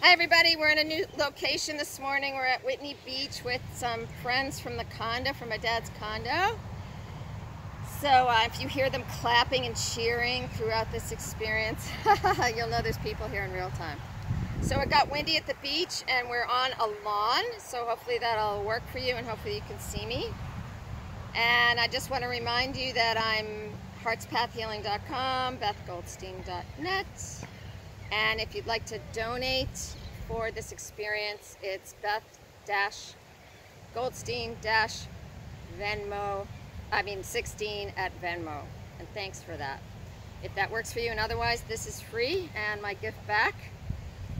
Hi everybody, we're in a new location this morning. We're at Whitney Beach with some friends from the condo, from my dad's condo. So if you hear them clapping and cheering throughout this experience, you'll know there's people here in real time. So it got windy at the beach and we're on a lawn, so hopefully that'll work for you and hopefully you can see me. And I just want to remind you that I'm heartspathhealing.com, bethgoldstein.net. And if you'd like to donate for this experience, it's Beth-Goldstein-Venmo, 16 @ And thanks for that. If that works for you, and otherwise, this is free and my gift back.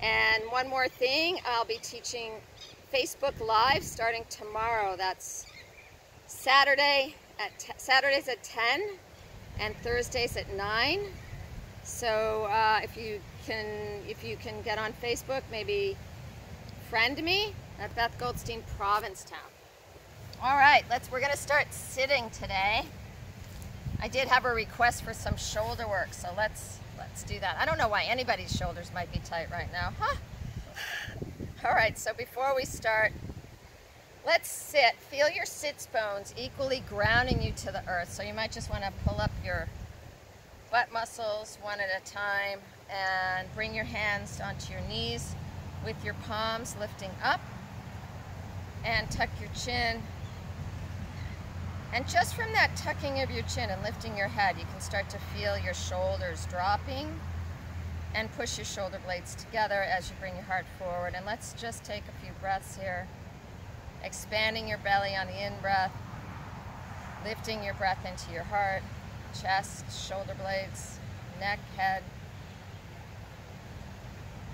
And one more thing, I'll be teaching Facebook Live starting tomorrow. That's Saturdays at 10 and Thursdays at 9. So if you can get on Facebook, maybe friend me at Beth Goldstein Provincetown. All right, we're gonna start sitting today. I did have a request for some shoulder work, so let's do that. I don't know why anybody's shoulders might be tight right now, huh? All right, so before we start, let's sit. Feel your sits bones equally grounding you to the earth. So you might just want to pull up your butt muscles one at a time and bring your hands onto your knees with your palms lifting up, and tuck your chin. And just from that tucking of your chin and lifting your head, you can start to feel your shoulders dropping and push your shoulder blades together as you bring your heart forward. And let's just take a few breaths here, expanding your belly on the in-breath, lifting your breath into your heart, chest, shoulder blades, neck, head.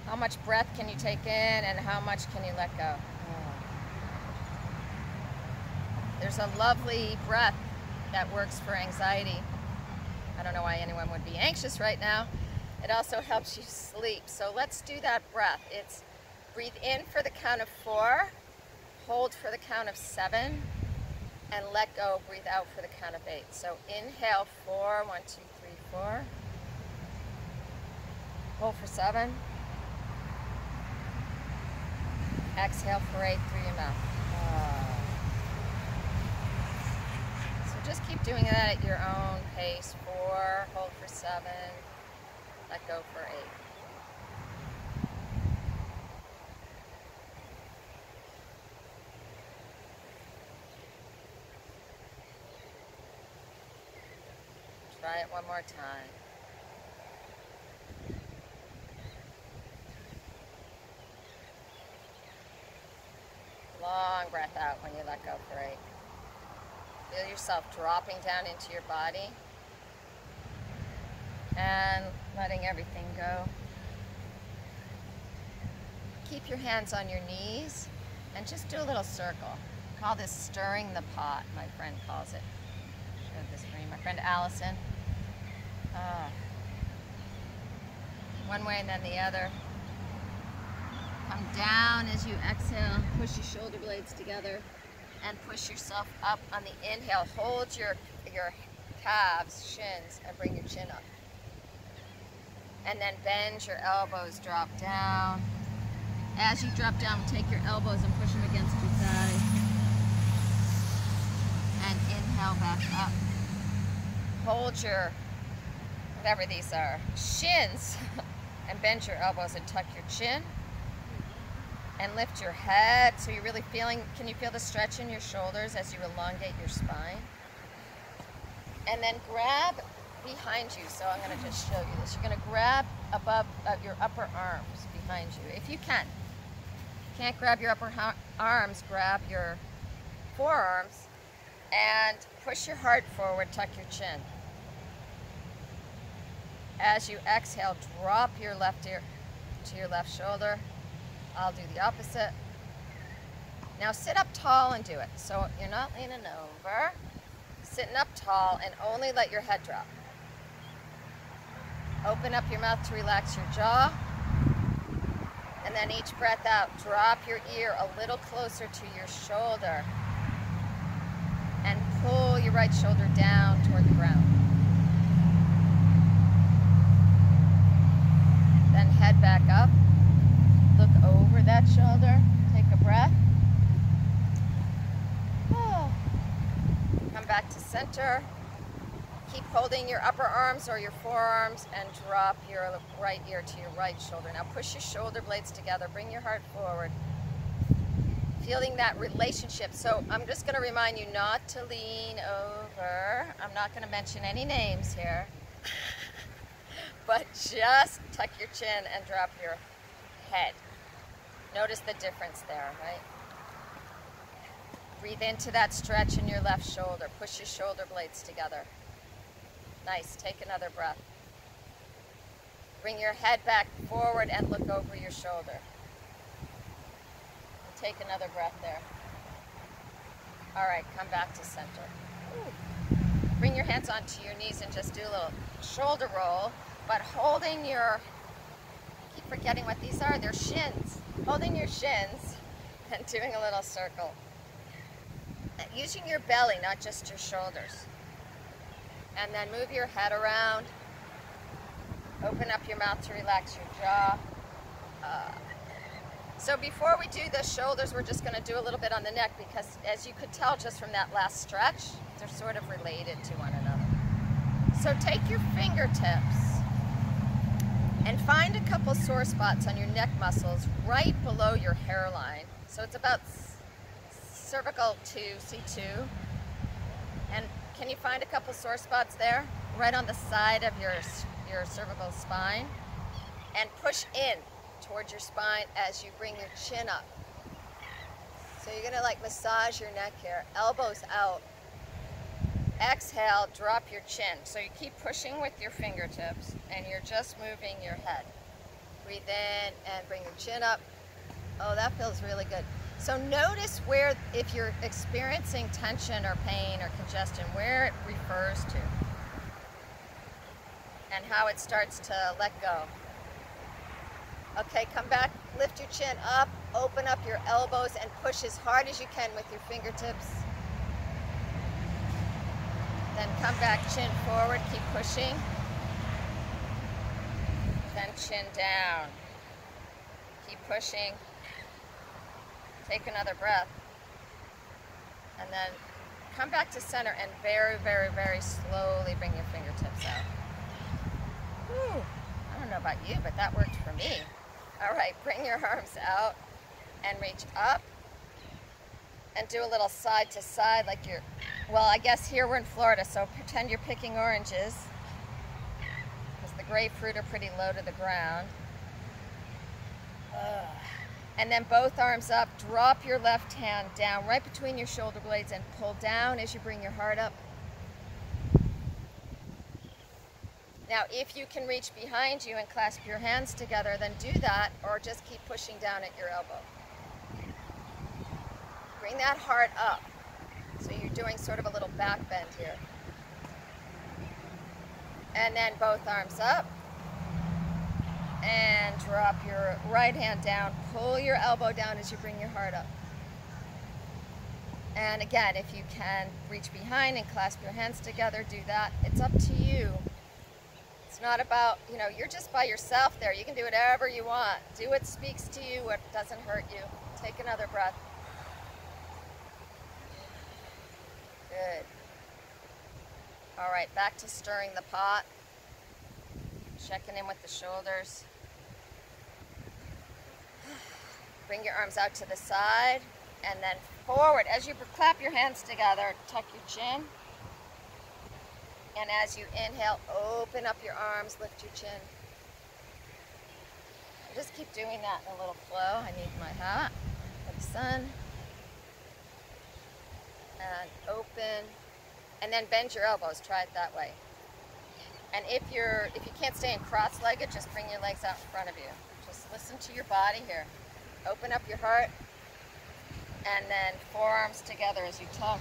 How much breath can you take in and how much can you let go? There's a lovely breath that works for anxiety. I don't know why anyone would be anxious right now. It also helps you sleep. So let's do that breath. It's breathe in for the count of 4, hold for the count of 7, and let go, breathe out for the count of 8. So inhale 4, 1, 2, 3, 4. Hold for 7. Exhale for 8 through your mouth. So just keep doing that at your own pace. 4, hold for 7, let go for 8. Try it one more time. Long breath out when you let go for 8. Feel yourself dropping down into your body and letting everything go. Keep your hands on your knees and just do a little circle. Call this stirring the pot, my friend calls it. Showed this for you, my friend Allison. One way and then the other. Come down as you exhale, push your shoulder blades together and push yourself up on the inhale. Hold your calves, shins, and bring your chin up. And then bend your elbows, drop down. As you drop down, take your elbows and push them against your thighs. And inhale back up. Hold your, whatever these are, shins, and bend your elbows and tuck your chin. And lift your head, so you're really feeling, can you feel the stretch in your shoulders as you elongate your spine? And then grab behind you, so I'm gonna just show you this. You're gonna grab above your upper arms behind you, if you can. If you can't grab your upper arms, grab your forearms and push your heart forward, tuck your chin. As you exhale, drop your left ear to your left shoulder. I'll do the opposite. Now sit up tall and do it. So you're not leaning over, sitting up tall, and only let your head drop. Open up your mouth to relax your jaw. And then each breath out, drop your ear a little closer to your shoulder. And pull your right shoulder down toward the ground. Then head back up. Look shoulder. Take a breath. Oh. Come back to center. Keep holding your upper arms or your forearms and drop your right ear to your right shoulder. Now push your shoulder blades together. Bring your heart forward. Feeling that relationship. So I'm just going to remind you not to lean over. I'm not going to mention any names here. But just tuck your chin and drop your head. Notice the difference there, right? Breathe into that stretch in your left shoulder. Push your shoulder blades together. Nice. Take another breath. Bring your head back forward and look over your shoulder. And take another breath there. All right, come back to center. Ooh. Bring your hands onto your knees and just do a little shoulder roll, but holding your, I keep forgetting what these are, they're shins. Holding your shins and doing a little circle. Using your belly, not just your shoulders. And then move your head around. Open up your mouth to relax your jaw. So before we do the shoulders, we're just going to do a little bit on the neck because as you could tell just from that last stretch, they're sort of related to one another. So take your fingertips and find a couple sore spots on your neck muscles right below your hairline. So it's about cervical to C2. And can you find a couple sore spots there? Right on the side of your cervical spine. And push in towards your spine as you bring your chin up. So you're gonna like massage your neck here, elbows out. Exhale, drop your chin. So you keep pushing with your fingertips and you're just moving your head. Breathe in and bring your chin up. Oh, that feels really good. So notice where, if you're experiencing tension or pain or congestion, where it refers to and how it starts to let go. Okay, come back, lift your chin up, open up your elbows and push as hard as you can with your fingertips. Then come back, chin forward, keep pushing. Then chin down. Keep pushing. Take another breath. And then come back to center and very, very, very slowly bring your fingertips out. Whew. I don't know about you, but that worked for me. All right, bring your arms out and reach up and do a little side to side like you're, well, I guess here we're in Florida, so pretend you're picking oranges because the grapefruit are pretty low to the ground. And then both arms up, drop your left hand down right between your shoulder blades and pull down as you bring your heart up. Now, if you can reach behind you and clasp your hands together, then do that, or just keep pushing down at your elbow. Bring that heart up. So you're doing sort of a little back bend here. And then both arms up. And drop your right hand down. Pull your elbow down as you bring your heart up. And again, if you can reach behind and clasp your hands together, do that. It's up to you. It's not about, you know, you're just by yourself there. You can do whatever you want. Do what speaks to you, what doesn't hurt you. Take another breath. Good. All right, back to stirring the pot. Checking in with the shoulders. Bring your arms out to the side and then forward. As you clap your hands together, tuck your chin. And as you inhale, open up your arms, lift your chin. Just keep doing that in a little flow. I need my hat for the sun. And open. And then bend your elbows. Try it that way. And if you can't stay in cross-legged, just bring your legs out in front of you. Just listen to your body here. Open up your heart. And then forearms together as you tuck.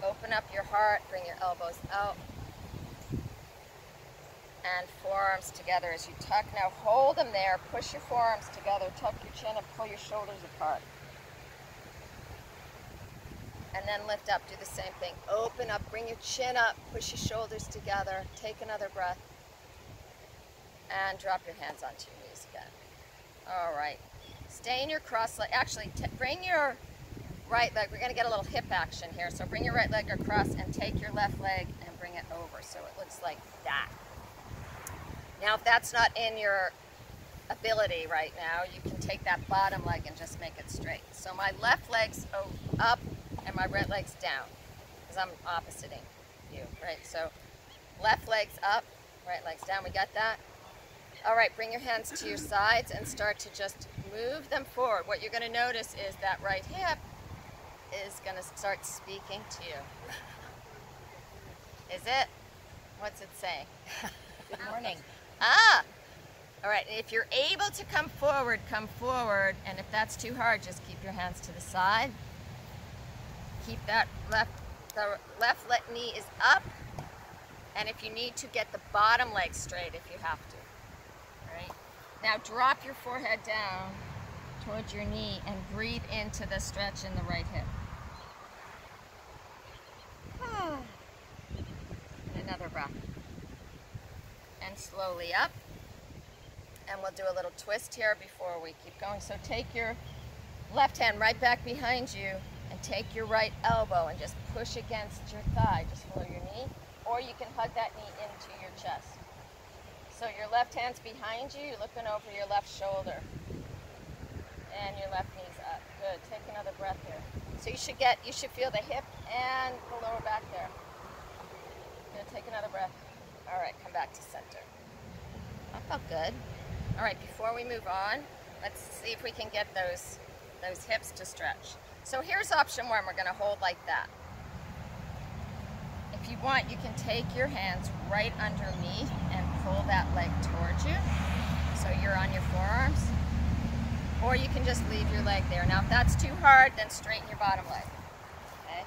Open up your heart, bring your elbows out. And forearms together as you tuck. Now hold them there, push your forearms together, tuck your chin and pull your shoulders apart. And then lift up, do the same thing. Open up, bring your chin up, push your shoulders together, take another breath. And drop your hands onto your knees again. All right. Stay in your cross leg. Actually, bring your right leg. We're going to get a little hip action here. So bring your right leg across and take your left leg and bring it over so it looks like that. Now, if that's not in your ability right now, you can take that bottom leg and just make it straight. So my left leg's up and my right leg's down because I'm oppositing you, right? So left leg's up, right leg's down. We got that? All right, bring your hands to your sides and start to just move them forward. What you're going to notice is that right hip is going to start speaking to you. Is it? What's it saying? Good morning. Ah! All right, if you're able to come forward, and if that's too hard, just keep your hands to the side. Keep that the left knee is up, and if you need to, get the bottom leg straight if you have to. All right? Now drop your forehead down towards your knee and breathe into the stretch in the right hip. And another breath. And slowly up. And we'll do a little twist here before we keep going. So take your left hand right back behind you and take your right elbow and just push against your thigh, just below your knee. Or you can hug that knee into your chest. So your left hand's behind you, you're looking over your left shoulder. And your left knee's up. Good. Take another breath here. So you should feel the hip and the lower back there. Good. Take another breath. All right, come back to center. That felt good. All right, before we move on, let's see if we can get those hips to stretch. So here's option one. We're going to hold like that. If you want, you can take your hands right underneath and pull that leg towards you. So you're on your forearms. Or you can just leave your leg there. Now, if that's too hard, then straighten your bottom leg. Okay?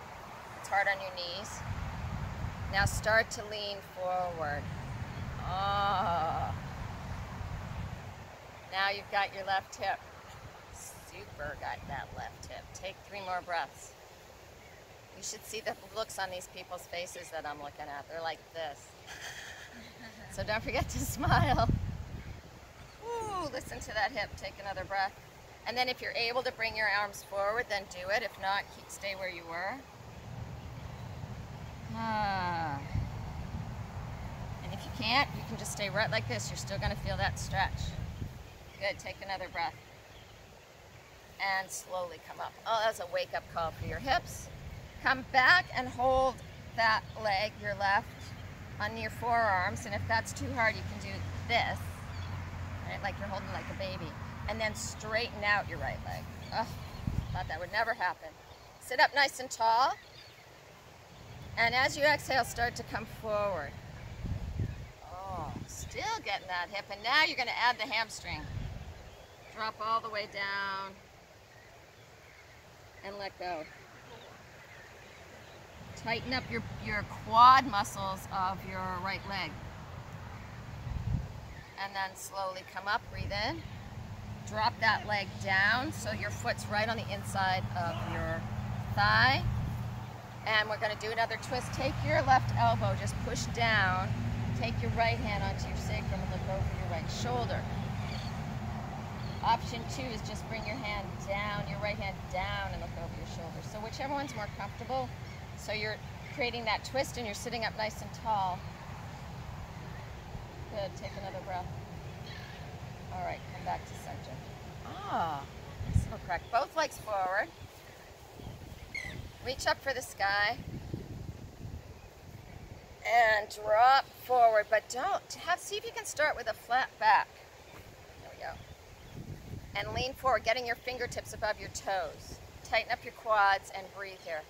It's hard on your knees. Now start to lean forward. Oh. Now you've got your left hip. Super got that left hip. Take 3 more breaths. You should see the looks on these people's faces that I'm looking at. They're like this. So don't forget to smile. Ooh, listen to that hip. Take another breath. And then if you're able to bring your arms forward, then do it. If not, stay where you were. And if you can't, you can just stay right like this. You're still going to feel that stretch. Good. Take another breath. And slowly come up. Oh, that's a wake-up call for your hips. Come back and hold that leg, your left, on your forearms. And if that's too hard, you can do this, right? Like you're holding like a baby. And then straighten out your right leg. Oh, thought that would never happen. Sit up nice and tall. And as you exhale, start to come forward. Oh, still getting that hip. And now you're going to add the hamstring. Drop all the way down. And let go. Tighten up your quad muscles of your right leg. And then slowly come up, breathe in. Drop that leg down so your foot's right on the inside of your thigh. And we're going to do another twist. Take your left elbow, just push down. Take your right hand onto your sacrum and look over your right shoulder. Option 2 is just bring your hand down, your right hand down, and look over your shoulder. So whichever one's more comfortable. So you're creating that twist and you're sitting up nice and tall. Good, take another breath. All right, come back to center. Ah, nice little crack. Both legs forward. Reach up for the sky. And drop forward, but see if you can start with a flat back. There we go. And lean forward, getting your fingertips above your toes. Tighten up your quads and breathe here.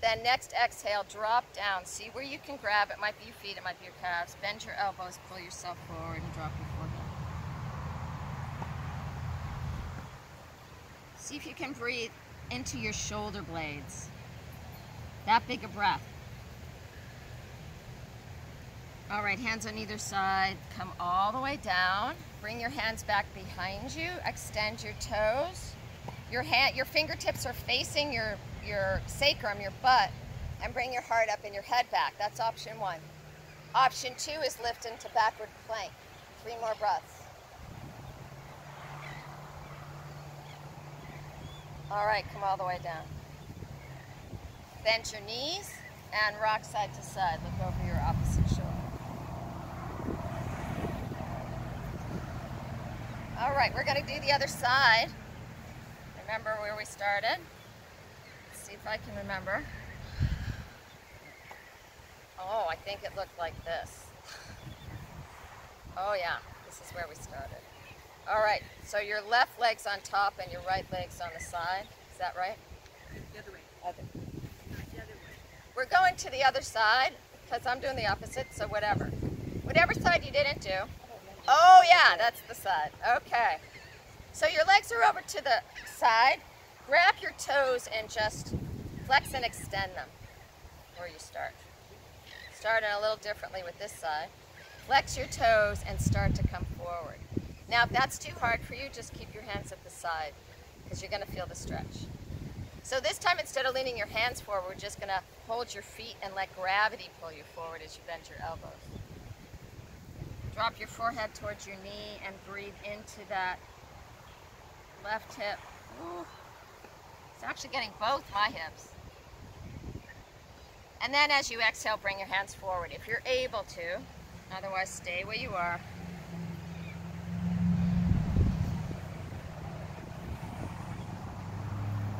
Then next exhale, drop down. See where you can grab. It might be your feet, it might be your calves. Bend your elbows, pull yourself forward and drop your forehead. See if you can breathe into your shoulder blades. That big a breath. All right, hands on either side. Come all the way down. Bring your hands back behind you. Extend your toes. Your fingertips are facing your sacrum, your butt, and bring your heart up and your head back. That's option 1. Option 2 is lift into backward plank. 3 more breaths. All right, come all the way down. Bend your knees and rock side to side. Look over your opposite shoulder. All right, we're going to do the other side. Remember where we started? Let's see if I can remember. Oh, I think it looked like this. Oh yeah, this is where we started. All right, so your left leg's on top and your right leg's on the side. Is that right? The other way. Okay. The other way. We're going to the other side because I'm doing the opposite, so whatever. Whatever side you didn't do. Oh yeah, that's the side. Okay. So your legs are over to the side. Grab your toes and just flex and extend them where you start. Starting a little differently with this side. Flex your toes and start to come forward. Now if that's too hard for you, just keep your hands at the side because you're going to feel the stretch. So this time, instead of leaning your hands forward, we're just going to hold your feet and let gravity pull you forward as you bend your elbows. Drop your forehead towards your knee and breathe into that left hip. Ooh. It's actually getting both my hips. And then as you exhale, bring your hands forward if you're able to. Otherwise, stay where you are.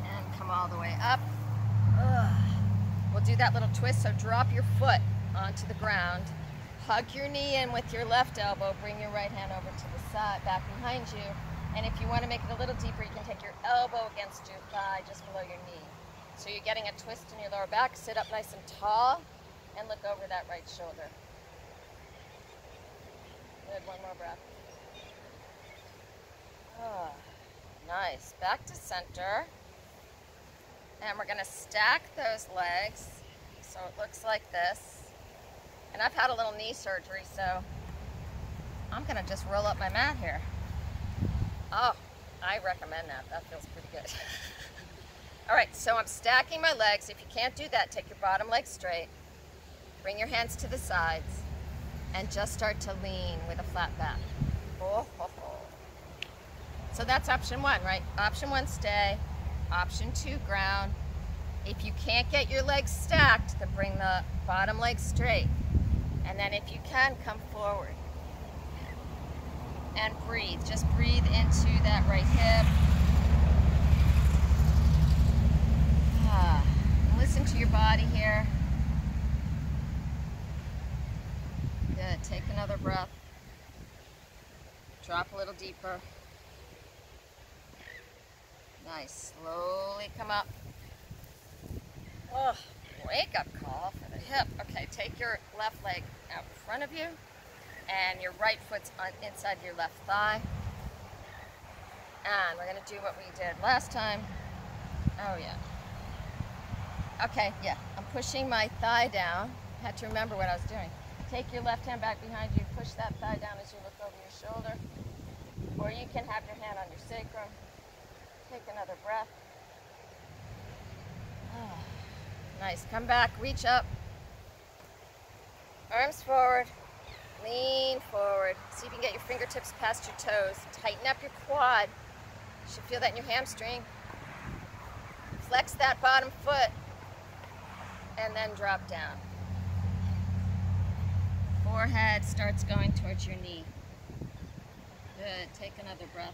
And come all the way up. We'll do that little twist, so drop your foot onto the ground. Hug your knee in with your left elbow. Bring your right hand over to the side, back behind you. And if you want to make it a little deeper, you can take your elbow against your thigh just below your knee. So you're getting a twist in your lower back. Sit up nice and tall and look over that right shoulder. Good, one more breath. Oh, nice. Back to center. And we're going to stack those legs so it looks like this. And I've had a little knee surgery, so I'm going to just roll up my mat here. Oh, I recommend that. That feels pretty good. All right, so I'm stacking my legs. If you can't do that, take your bottom leg straight. Bring your hands to the sides. And just start to lean with a flat back. Oh, oh, oh. So that's option 1, right? Option 1, stay. Option 2, ground. If you can't get your legs stacked, then bring the bottom leg straight. And then if you can, come forward. And breathe. Just breathe into that right hip. Listen to your body here. Good. Take another breath. Drop a little deeper. Nice. Slowly come up. Oh, wake up call for the hip. Okay, take your left leg out in front of you. And your right foot's inside your left thigh. And we're going to do what we did last time. Oh, yeah. Okay, yeah. I'm pushing my thigh down. Had to remember what I was doing. Take your left hand back behind you. Push that thigh down as you look over your shoulder. Or you can have your hand on your sacrum. Take another breath. Oh, nice. Come back. Reach up. Arms forward. Lean forward. See if you can get your fingertips past your toes. Tighten up your quad. You should feel that in your hamstring. Flex that bottom foot. And then drop down. Forehead starts going towards your knee. Good. Take another breath.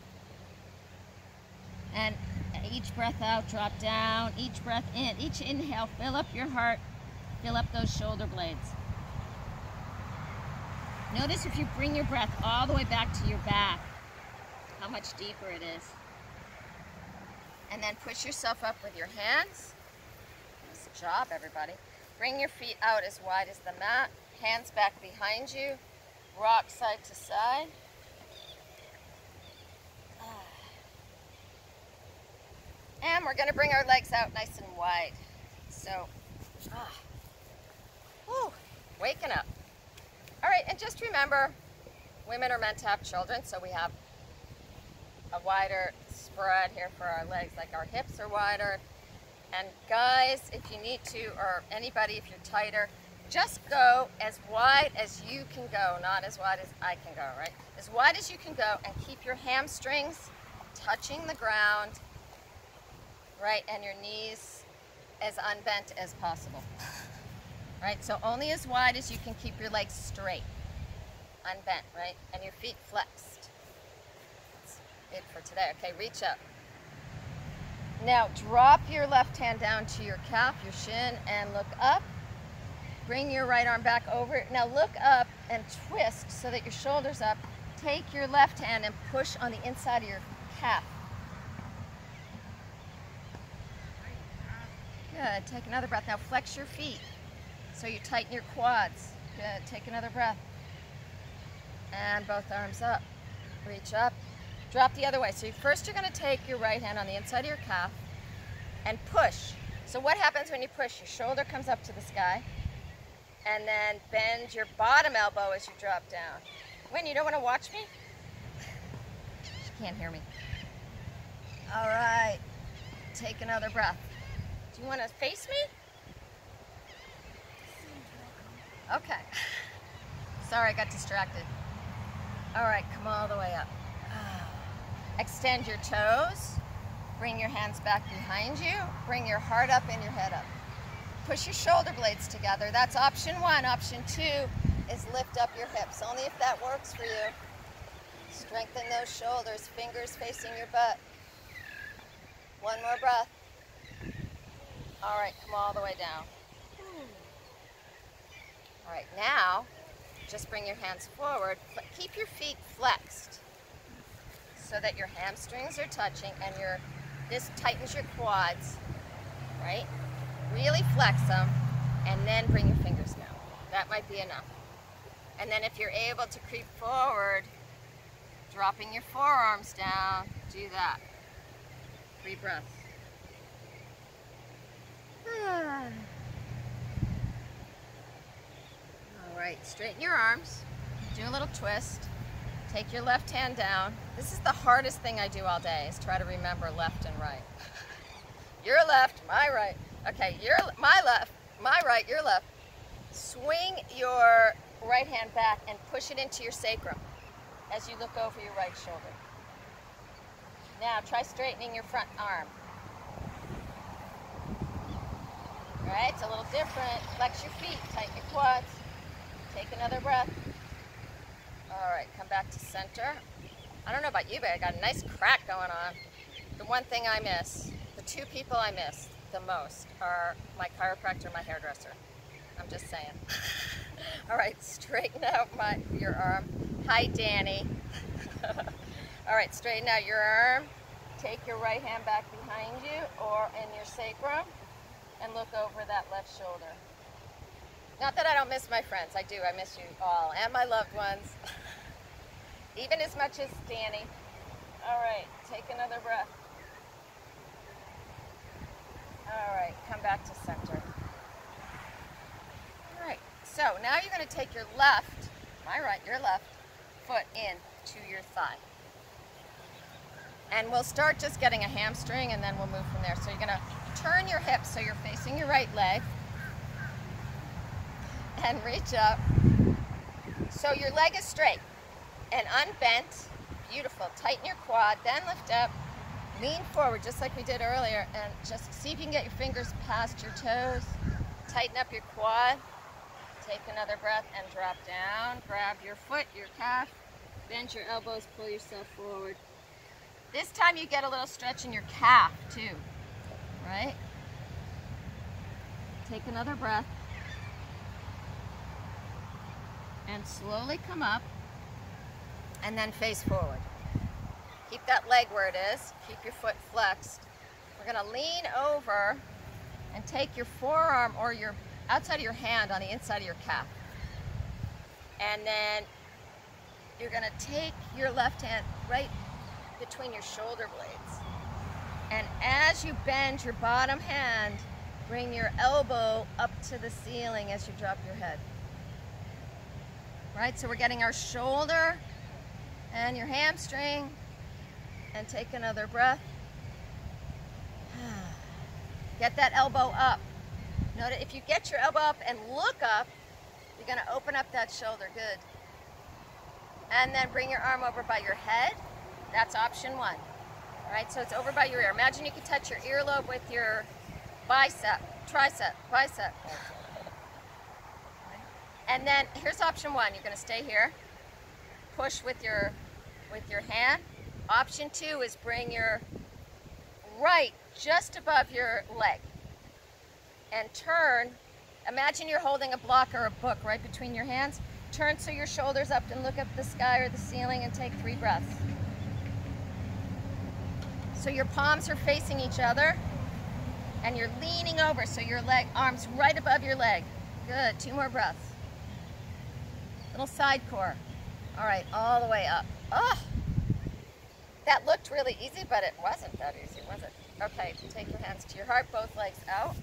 And each breath out, drop down. Each breath in. Each inhale, fill up your heart. Fill up those shoulder blades. Notice if you bring your breath all the way back to your back, how much deeper it is. And then push yourself up with your hands. Nice job, everybody. Bring your feet out as wide as the mat. Hands back behind you. Rock side to side. And we're going to bring our legs out nice and wide. So, waking up. All right, and just remember, women are meant to have children, so we have a wider spread here for our legs, like our hips are wider. And guys, if you need to, or anybody, if you're tighter, just go as wide as you can go, not as wide as I can go, right? As wide as you can go, and keep your hamstrings touching the ground, right? And your knees as unbent as possible, right? So only as wide as you can keep your legs straight, unbent, right? And your feet flexed. That's it for today. Okay, reach up. Now drop your left hand down to your calf, your shin, and look up. Bring your right arm back over. Now look up and twist so that your shoulder's up. Take your left hand and push on the inside of your calf. Good. Take another breath. Now flex your feet so you tighten your quads. Good. Take another breath. And both arms up. Reach up. Drop the other way. So first you're going to take your right hand on the inside of your calf and push. So what happens when you push? Your shoulder comes up to the sky. And then bend your bottom elbow as you drop down. Wynn, you don't want to watch me? She can't hear me. All right. Take another breath. Do you want to face me? Okay. Sorry, I got distracted. All right, come all the way up. Extend your toes. Bring your hands back behind you. Bring your heart up and your head up. Push your shoulder blades together. That's option one. Option two is lift up your hips. Only if that works for you. Strengthen those shoulders, fingers facing your butt. One more breath. All right, come all the way down. All right, now just bring your hands forward. Keep your feet flexed so that your hamstrings are touching and this tightens your quads, right? Really flex them, and then bring your fingers down. That might be enough. And then if you're able to creep forward, dropping your forearms down, do that. 3 breaths. All right, straighten your arms. Do a little twist. Take your left hand down. This is the hardest thing I do all day, is try to remember left and right. Your left, my right. Okay, my left, my right, your left. Swing your right hand back and push it into your sacrum as you look over your right shoulder. Now try straightening your front arm. All right, it's a little different. Flex your feet, tighten your quads. Take another breath. All right, come back to center. I don't know about you, but I got a nice crack going on. The one thing I miss, the 2 people I miss the most are my chiropractor and my hairdresser. I'm just saying. All right, straighten out your arm. Hi, Danny. All right, straighten out your arm. Take your right hand back behind you or in your sacrum and look over that left shoulder. Not that I don't miss my friends. I do. I miss you all and my loved ones. Even as much as Danny. All right, take another breath. All right, come back to center. All right, so now you're going to take your left, my right, your left foot in to your thigh. And we'll start just getting a hamstring and then we'll move from there. So you're going to turn your hips so you're facing your right leg and reach up. So your leg is straight and unbent. Beautiful. Tighten your quad, then lift up. Lean forward just like we did earlier and just see if you can get your fingers past your toes. Tighten up your quad. Take another breath and drop down. Grab your foot, your calf. Bend your elbows, pull yourself forward. This time you get a little stretch in your calf too, right? Take another breath. And slowly come up and then face forward. Keep that leg where it is. Keep your foot flexed. We're going to lean over and take your forearm or your outside of your hand on the inside of your calf. And then you're going to take your left hand right between your shoulder blades. And as you bend your bottom hand, bring your elbow up to the ceiling as you drop your head. Right, so we're getting our shoulder and your hamstring. And take another breath. Get that elbow up. Notice if you get your elbow up and look up, you're going to open up that shoulder. Good. And then bring your arm over by your head. That's option one. All right, so it's over by your ear. Imagine you could touch your earlobe with your bicep, tricep, bicep. And then here's option one. You're going to stay here. Push with your hand. Option two is bring your right just above your leg and turn. Imagine you're holding a block or a book right between your hands. Turn so your shoulders up and look up the sky or the ceiling and take 3 breaths. So your palms are facing each other and you're leaning over so your arms right above your leg. Good, 2 more breaths. Little side core. All right, all the way up. Oh, that looked really easy, but it wasn't that easy, was it? Okay, take your hands to your heart, both legs out.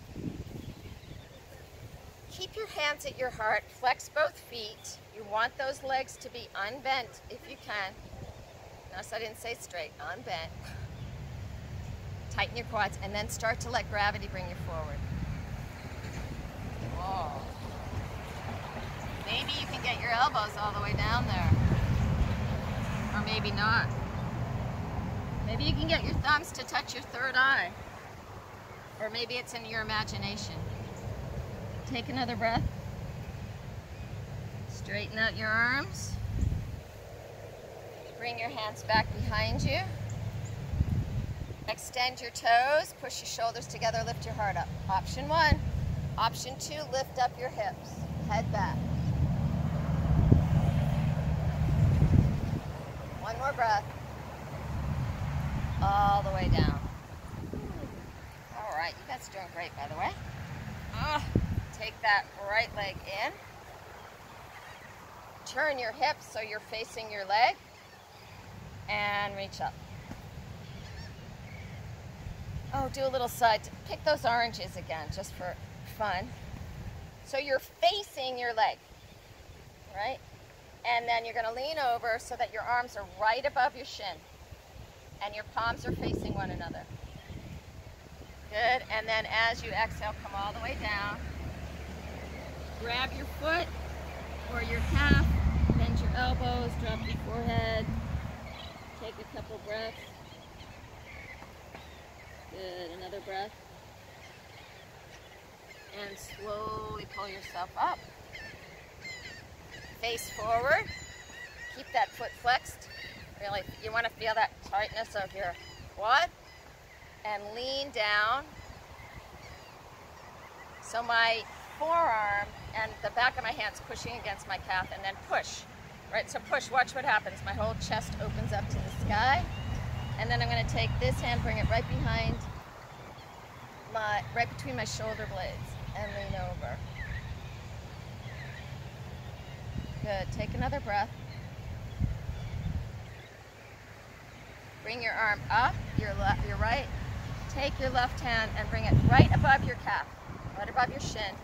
Keep your hands at your heart, flex both feet. You want those legs to be unbent if you can. Notice I didn't say straight, unbent. Tighten your quads and then start to let gravity bring you forward. Whoa. Maybe you can get your elbows all the way down there. Or maybe not. Maybe you can get your thumbs to touch your third eye. Or maybe it's in your imagination. Take another breath. Straighten out your arms. Bring your hands back behind you. Extend your toes. Push your shoulders together. Lift your heart up. Option one. Option two, lift up your hips. Head back. One more breath. All the way down. All right, you guys are doing great, by the way. Take that right leg in. Turn your hips so you're facing your leg. And reach up. Oh, do a little side. Pick those oranges again, just for fun. So you're facing your leg, right? And then you're going to lean over so that your arms are right above your shin. And your palms are facing one another. Good. And then as you exhale, come all the way down. Grab your foot or your calf. Bend your elbows. Drop your forehead. Take a couple breaths. Good. Another breath. And slowly pull yourself up. Face forward. Keep that foot flexed. Really, you want to feel that tightness of your quad. And lean down. So my forearm and the back of my hand's pushing against my calf, and then push. Right, so push, watch what happens. My whole chest opens up to the sky. And then I'm going to take this hand, bring it right behind right between my shoulder blades and lean over. Good, take another breath. Bring your arm up, your right. Take your left hand and bring it right above your calf, right above your shin.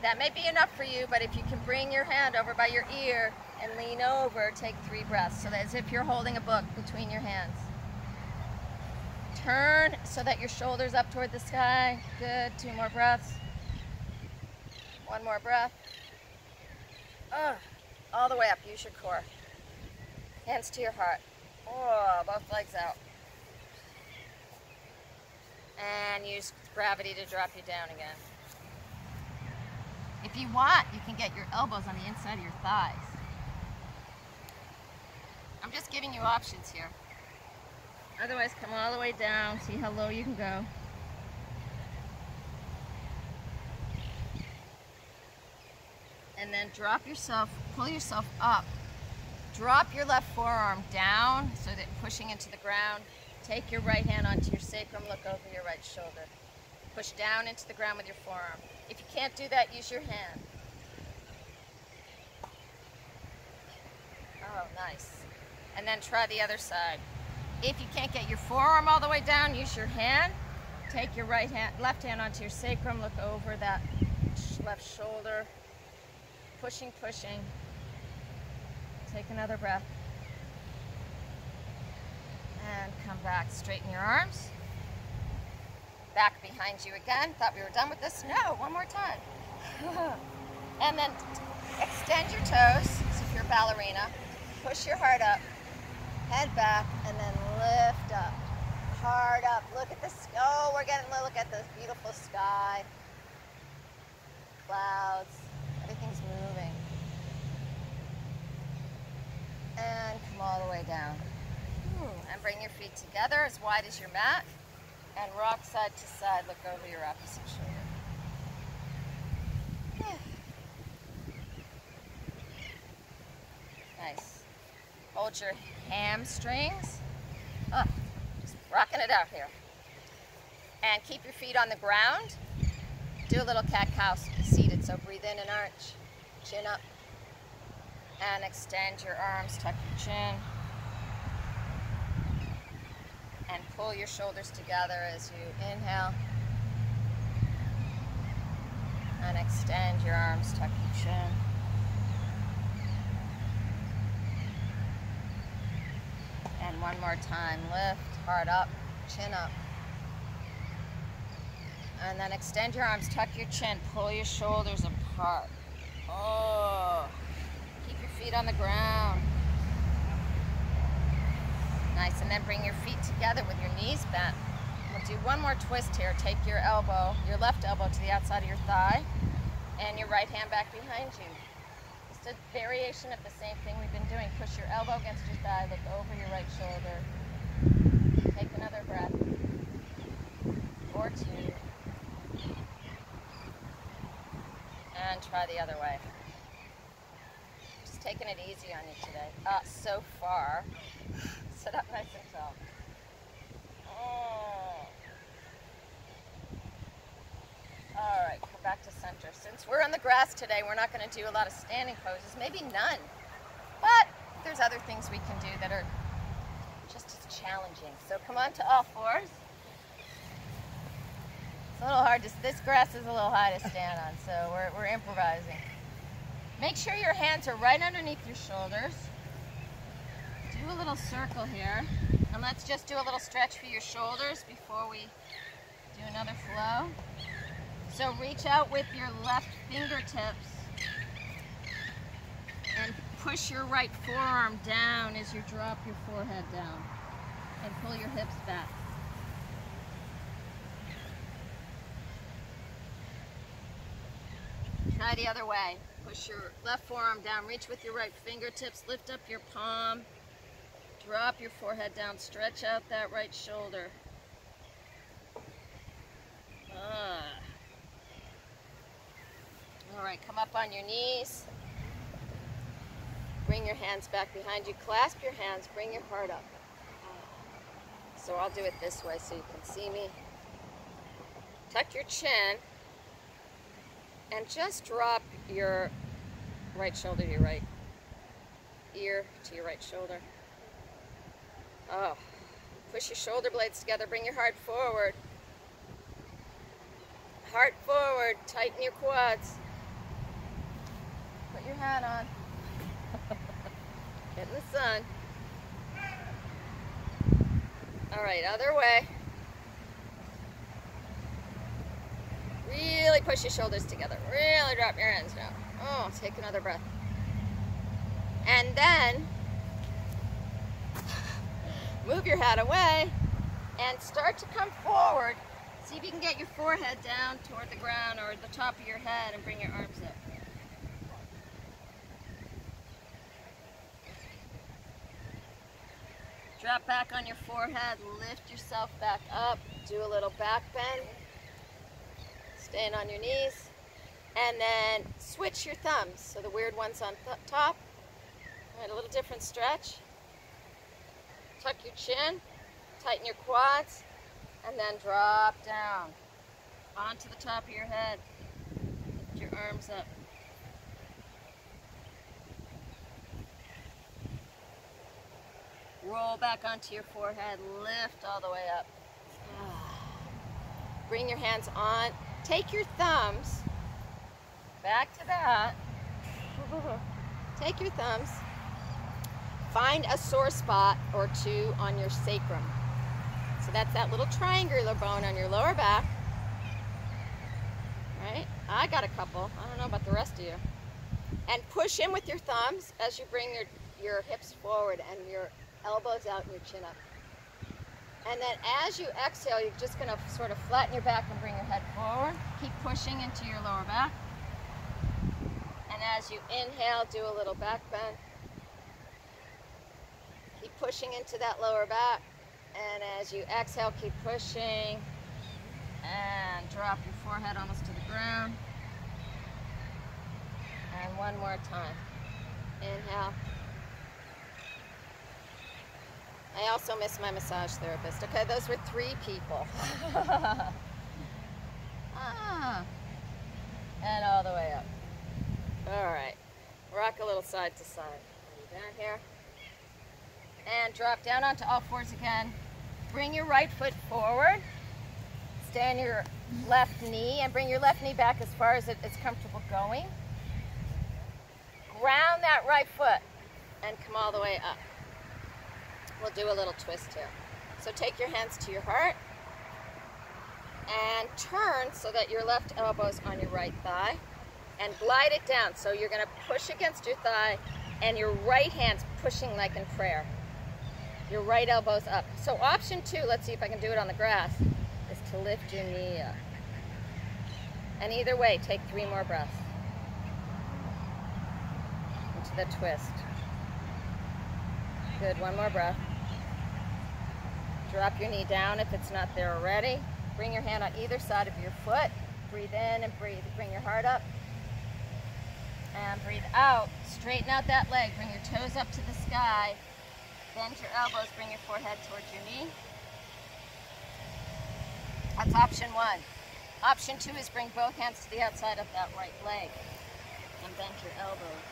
That may be enough for you, but if you can bring your hand over by your ear and lean over, take 3 breaths, so that as if you're holding a book between your hands. Turn so that your shoulders up toward the sky. Good, 2 more breaths. 1 more breath. All the way up, use your core. Hands to your heart. Oh, both legs out. And use gravity to drop you down again. If you want, you can get your elbows on the inside of your thighs. I'm just giving you options here. Otherwise, come all the way down. See how low you can go. And then drop yourself, pull yourself up. Drop your left forearm down so that pushing into the ground. Take your right hand onto your sacrum, look over your right shoulder. Push down into the ground with your forearm. If you can't do that, use your hand. Oh, nice. And then try the other side. If you can't get your forearm all the way down, use your hand. Take your left hand onto your sacrum, look over that left shoulder. Pushing, pushing. Take another breath. And come back. Straighten your arms. back behind you again. Thought we were done with this? No, one more time. And then extend your toes, so if you're a ballerina, push your heart up, head back, and then lift up. Heart up. Look at the sky. Oh, we're getting to look at this beautiful sky. Clouds. Everything's moving. And come all the way down. And bring your feet together as wide as your mat. And rock side to side. Look over your opposite shoulder. Nice. Hold your hamstrings. Just rocking it out here. And keep your feet on the ground. Do a little cat-cow seated, so breathe in and arch. Chin up. And extend your arms, tuck your chin. And pull your shoulders together as you inhale. And extend your arms, tuck your chin. And one more time, lift, heart up, chin up. And then extend your arms, tuck your chin, pull your shoulders apart. Oh, keep your feet on the ground. Nice, and then bring your feet together with your knees bent. We'll do one more twist here. Take your elbow, your left elbow to the outside of your thigh, and your right hand back behind you. Just a variation of the same thing we've been doing. Push your elbow against your thigh, look over your right shoulder. Take another breath, or two. And try the other way. Just taking it easy on you today. So far. Sit up nice and tall. All right, come back to center. Since we're on the grass today, we're not going to do a lot of standing poses, maybe none. But there's other things we can do that are just as challenging. So come on to all fours. It's a little hard to, this grass is a little high to stand on, so we're improvising. Make sure your hands are right underneath your shoulders. Do a little circle here, and let's just do a little stretch for your shoulders before we do another flow. So reach out with your left fingertips and push your right forearm down as you drop your forehead down, and pull your hips back. Try the other way. Push your left forearm down, reach with your right fingertips, lift up your palm, drop your forehead down, stretch out that right shoulder. All right, come up on your knees. Bring your hands back behind you, clasp your hands, bring your heart up. So I'll do it this way so you can see me. Tuck your chin. And just drop your right shoulder to your right ear to your right shoulder. Push your shoulder blades together. Bring your heart forward. Heart forward. Tighten your quads. Put your hat on. Get in the sun. All right, other way. Really push your shoulders together. Really drop your hands down. Take another breath. And then move your hat away and start to come forward. See if you can get your forehead down toward the ground or the top of your head, and bring your arms up. Drop back on your forehead, lift yourself back up, do a little back bend. Staying on your knees, and then switch your thumbs. So the weird one's on top. All right, a little different stretch. Tuck your chin, tighten your quads, and then drop down onto the top of your head. Lift your arms up. Roll back onto your forehead, lift all the way up. Bring your hands on. Take your thumbs back to that. Take your thumbs. Find a sore spot or two on your sacrum. So that's that little triangular bone on your lower back. Right? I got a couple. I don't know about the rest of you. And push in with your thumbs as you bring your hips forward and your elbows out and your chin up. And then as you exhale, you're just going to sort of flatten your back and bring your head forward. Keep pushing into your lower back. And as you inhale, do a little back bend. Keep pushing into that lower back. And as you exhale, keep pushing. And drop your forehead almost to the ground. And one more time. Inhale. I also miss my massage therapist. Okay, those were 3 people. And all the way up. All right. Rock a little side to side. Down here. And drop down onto all fours again. Bring your right foot forward. Stay on your left knee and bring your left knee back as far as it's comfortable going. Ground that right foot and come all the way up. We'll do a little twist here. So take your hands to your heart and turn so that your left elbow is on your right thigh and glide it down. So you're going to push against your thigh and your right hand's pushing like in prayer. Your right elbow's up. So option 2, let's see if I can do it on the grass, is to lift your knee up. And either way, take 3 more breaths into the twist. Good, one more breath. Drop your knee down if it's not there already. Bring your hand on either side of your foot. Breathe in and breathe. Bring your heart up. And breathe out. Straighten out that leg. Bring your toes up to the sky. Bend your elbows. Bring your forehead towards your knee. That's option 1. Option 2 is bring both hands to the outside of that right leg. And bend your elbows.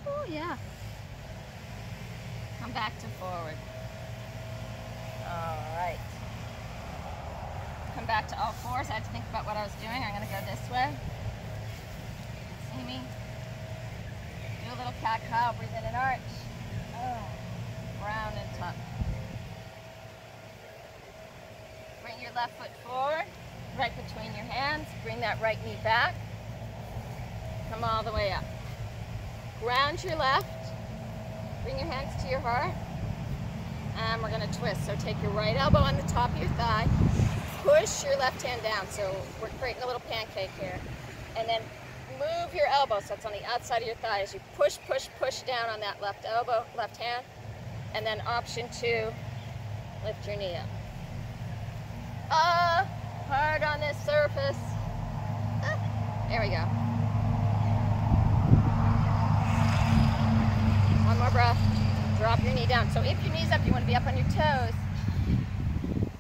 Oh, yeah. Come back to forward. All right. Come back to all fours. I had to think about what I was doing. I'm going to go this way. See me? Do a little cat-cow. Breathe in and arch. Oh. Round and tuck. Bring your left foot forward, right between your hands. Bring that right knee back. Come all the way up. Ground your left. Bring your hands to your heart. And we're going to twist. So take your right elbow on the top of your thigh. Push your left hand down. So we're creating a little pancake here. And then move your elbow so it's on the outside of your thigh as you push, push, push down on that left elbow, left hand. And then option 2, lift your knee up. Hard on this surface. There we go. One more breath. Drop your knee down. So if your knee's up, you want to be up on your toes.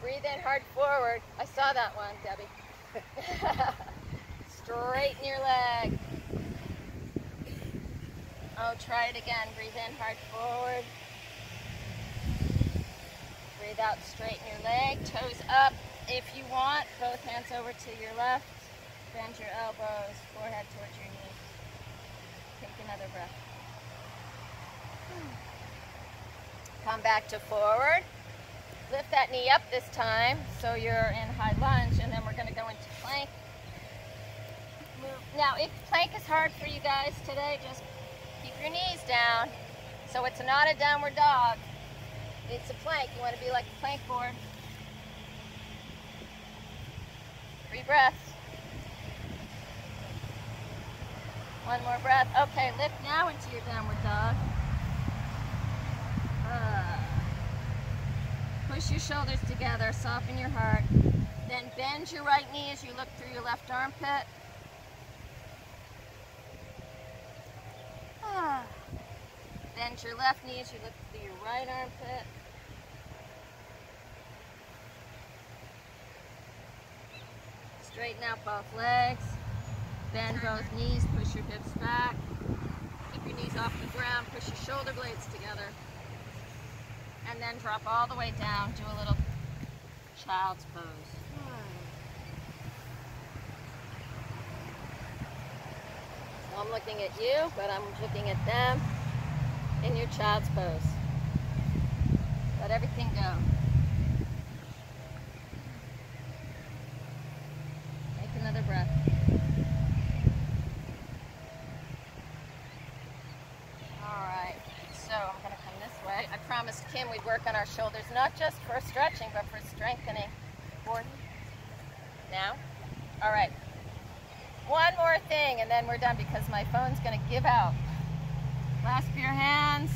Breathe in hard forward. I saw that one, Debbie. Straighten your leg. Oh, try it again. Breathe in hard forward. Breathe out, straighten your leg. Toes up if you want. Both hands over to your left. Bend your elbows, forehead towards your knees. Take another breath. Come back to forward. Lift that knee up this time so you're in high lunge, and then we're going to go into plank. Move. Now, if plank is hard for you guys today, just keep your knees down so it's not a downward dog. It's a plank. You want to be like a plank board. 3 breaths. One more breath. Okay, lift now into your downward dog. Push your shoulders together, soften your heart. Then bend your right knee as you look through your left armpit. Bend your left knee as you look through your right armpit. Straighten out both legs. Bend both knees, push your hips back. Keep your knees off the ground, push your shoulder blades together. And then drop all the way down, do a little child's pose. So I'm looking at you, but I'm looking at them in your child's pose. Let everything go. Take another breath. All right, so I'm gonna come this way. I promised Kim we'd work on our shoulders, not just for stretching, but for strengthening. Now, all right. One more thing, and then we're done because my phone's gonna give out. Clasp your hands.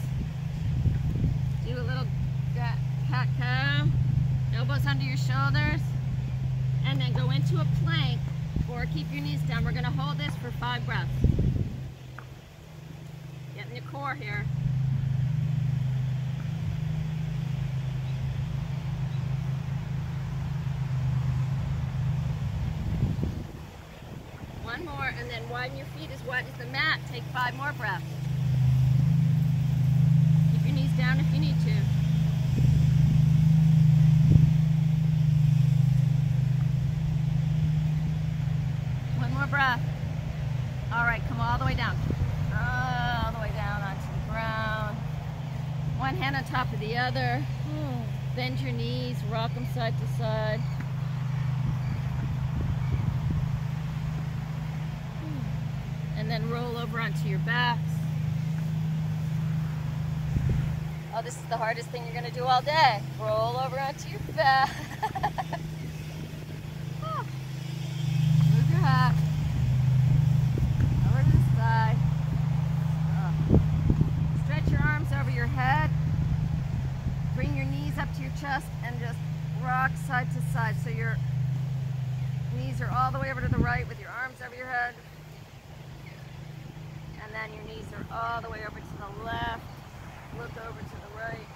Do a little cat-cow. Elbows under your shoulders. And then go into a plank or keep your knees down. We're gonna hold this for 5 breaths. Get in your core here. One more, and then widen your feet as wide as the mat. Take 5 more breaths. Keep your knees down if you need to. One more breath. All right, come all the way down. All the way down onto the ground. One hand on top of the other. Bend your knees, rock them side to side. And then roll over onto your backs. Oh, this is the hardest thing you're going to do all day. Roll over onto your back. Move your back. Over to the side. Stretch your arms over your head. Bring your knees up to your chest and just rock side to side. So your knees are all the way over to the right with your arms over your head. And then your knees are all the way over to the left. Look over to the right.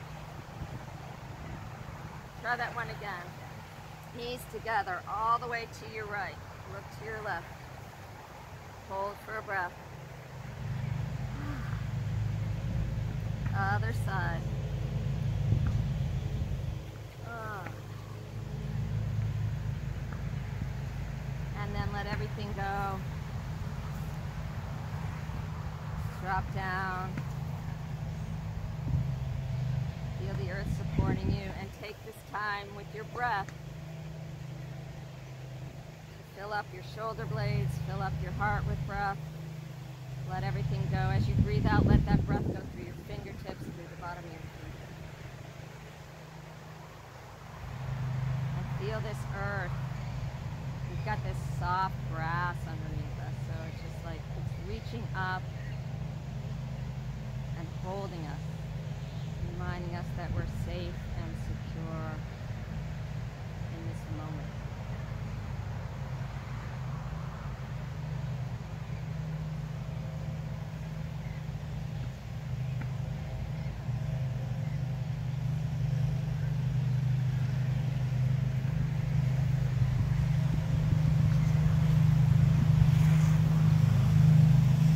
Try that one again. Knees together all the way to your right. Look to your left. Hold for a breath. Other side. And then let everything go. Drop down. Feel the earth supporting you, and take this time with your breath to fill up your shoulder blades, fill up your heart with breath. Let everything go. As you breathe out, let that breath go through your fingertips, through the bottom of your feet. And feel this earth. We've got this soft grass underneath us, so it's just like it's reaching up and holding us, reminding us that we're safe and secure in this moment.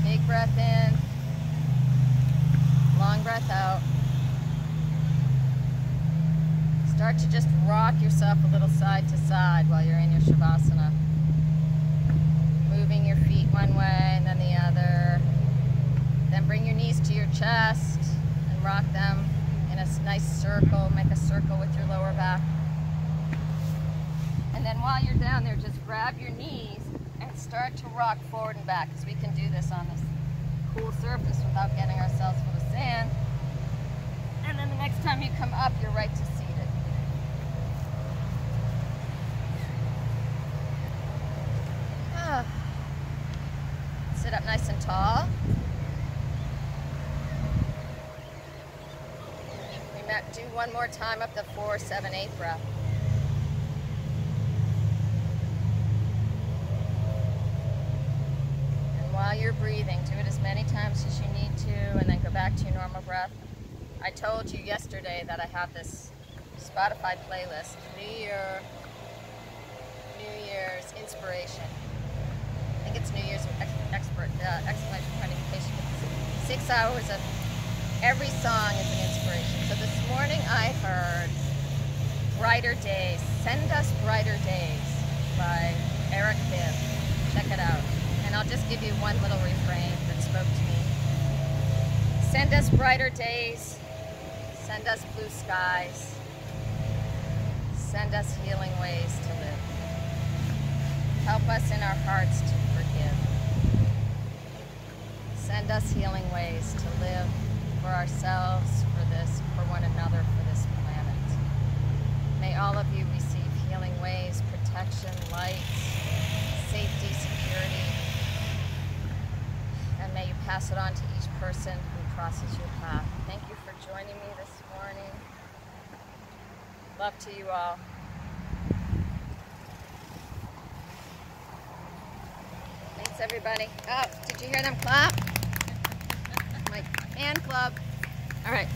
Big breath in. Long breath out. Start to just rock yourself a little side to side while you're in your Shavasana. Moving your feet one way and then the other. Then bring your knees to your chest and rock them in a nice circle. Make a circle with your lower back. And then while you're down there, just grab your knees and start to rock forward and back, because we can do this on this cool surface without getting ourselves full of sand. And then the next time you come up, you're right to seated. Sit up nice and tall. We might do one more time up the 4, 7, 8 breath. While you're breathing, do it as many times as you need to, and then go back to your normal breath. I told you yesterday that I have this Spotify playlist, New Year's Inspiration. I think it's New Year's exclamation point indication. 6 hours of every song is an inspiration. So this morning I heard Brighter Days, Send Us Brighter Days by Eric Bibb. Check it out. And I'll just give you one little refrain that spoke to me. Send us brighter days, Send us blue skies. Send us healing ways to live. Help us in our hearts to forgive. Send us healing ways to live for ourselves, for this, for one another, for this planet. May all of you receive healing ways, protection, light, safety, security, and may you pass it on to each person who crosses your path. Thank you for joining me this morning. Love to you all. Thanks, everybody. Oh, did you hear them clap? My fan club. All right.